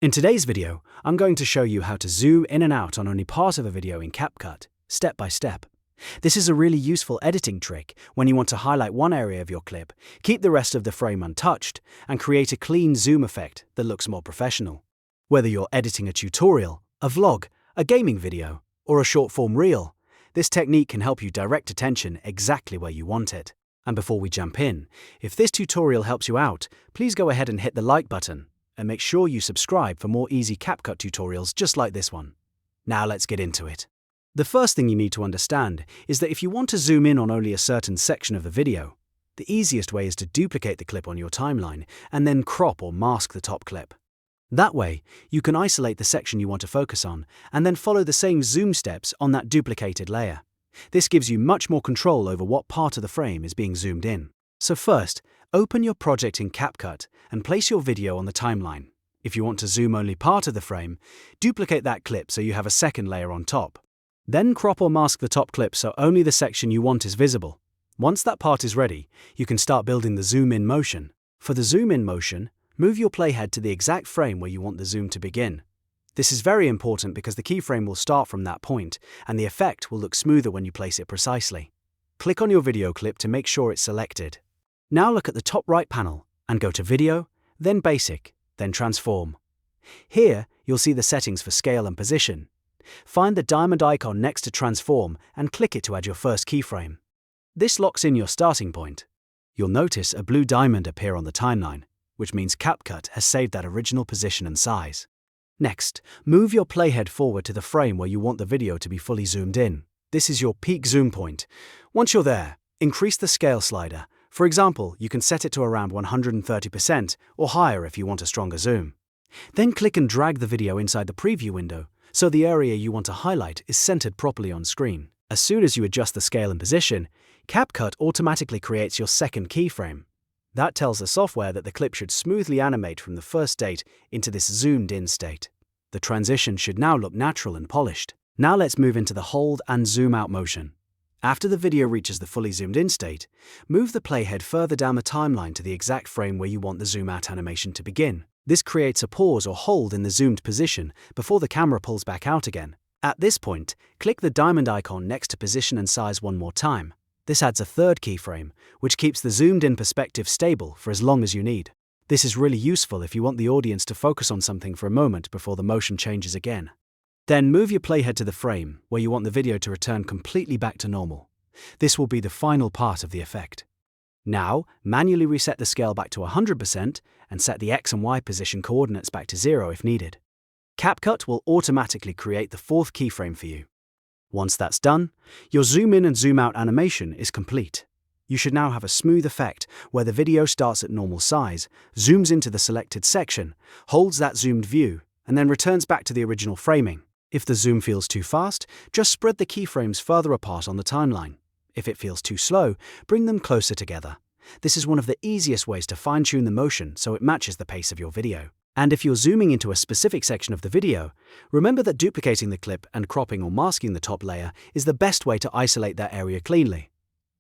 In today's video, I'm going to show you how to zoom in and out on only part of a video in CapCut, step by step. This is a really useful editing trick when you want to highlight one area of your clip, keep the rest of the frame untouched, and create a clean zoom effect that looks more professional. Whether you're editing a tutorial, a vlog, a gaming video, or a short-form reel, this technique can help you direct attention exactly where you want it. And before we jump in, if this tutorial helps you out, please go ahead and hit the like button, and make sure you subscribe for more easy CapCut tutorials just like this one. Now let's get into it. The first thing you need to understand is that if you want to zoom in on only a certain section of the video, the easiest way is to duplicate the clip on your timeline and then crop or mask the top clip. That way, you can isolate the section you want to focus on and then follow the same zoom steps on that duplicated layer. This gives you much more control over what part of the frame is being zoomed in. So first, open your project in CapCut and place your video on the timeline. If you want to zoom only part of the frame, duplicate that clip so you have a second layer on top. Then crop or mask the top clip so only the section you want is visible. Once that part is ready, you can start building the zoom-in motion. For the zoom-in motion, move your playhead to the exact frame where you want the zoom to begin. This is very important because the keyframe will start from that point, and the effect will look smoother when you place it precisely. Click on your video clip to make sure it's selected. Now look at the top right panel and go to Video, then Basic, then Transform. Here, you'll see the settings for scale and position. Find the diamond icon next to Transform and click it to add your first keyframe. This locks in your starting point. You'll notice a blue diamond appear on the timeline, which means CapCut has saved that original position and size. Next, move your playhead forward to the frame where you want the video to be fully zoomed in. This is your peak zoom point. Once you're there, increase the scale slider. For example, you can set it to around 130% or higher if you want a stronger zoom. Then click and drag the video inside the preview window so the area you want to highlight is centered properly on screen. As soon as you adjust the scale and position, CapCut automatically creates your second keyframe. That tells the software that the clip should smoothly animate from the first state into this zoomed-in state. The transition should now look natural and polished. Now let's move into the hold and zoom out motion. After the video reaches the fully zoomed-in state, move the playhead further down the timeline to the exact frame where you want the zoom-out animation to begin. This creates a pause or hold in the zoomed position before the camera pulls back out again. At this point, click the diamond icon next to position and size one more time. This adds a third keyframe, which keeps the zoomed-in perspective stable for as long as you need. This is really useful if you want the audience to focus on something for a moment before the motion changes again. Then move your playhead to the frame where you want the video to return completely back to normal. This will be the final part of the effect. Now, manually reset the scale back to 100% and set the X and Y position coordinates back to 0 if needed. CapCut will automatically create the fourth keyframe for you. Once that's done, your zoom in and zoom out animation is complete. You should now have a smooth effect where the video starts at normal size, zooms into the selected section, holds that zoomed view, and then returns back to the original framing. If the zoom feels too fast, just spread the keyframes further apart on the timeline. If it feels too slow, bring them closer together. This is one of the easiest ways to fine-tune the motion so it matches the pace of your video. And if you're zooming into a specific section of the video, remember that duplicating the clip and cropping or masking the top layer is the best way to isolate that area cleanly.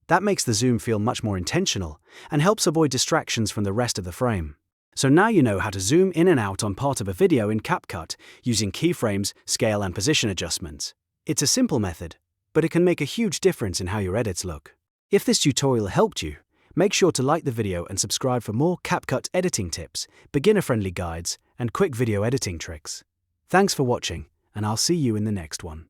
That makes the zoom feel much more intentional and helps avoid distractions from the rest of the frame. So now you know how to zoom in and out on part of a video in CapCut using keyframes, scale and position adjustments. It's a simple method, but it can make a huge difference in how your edits look. If this tutorial helped you, make sure to like the video and subscribe for more CapCut editing tips, beginner-friendly guides, and quick video editing tricks. Thanks for watching, and I'll see you in the next one.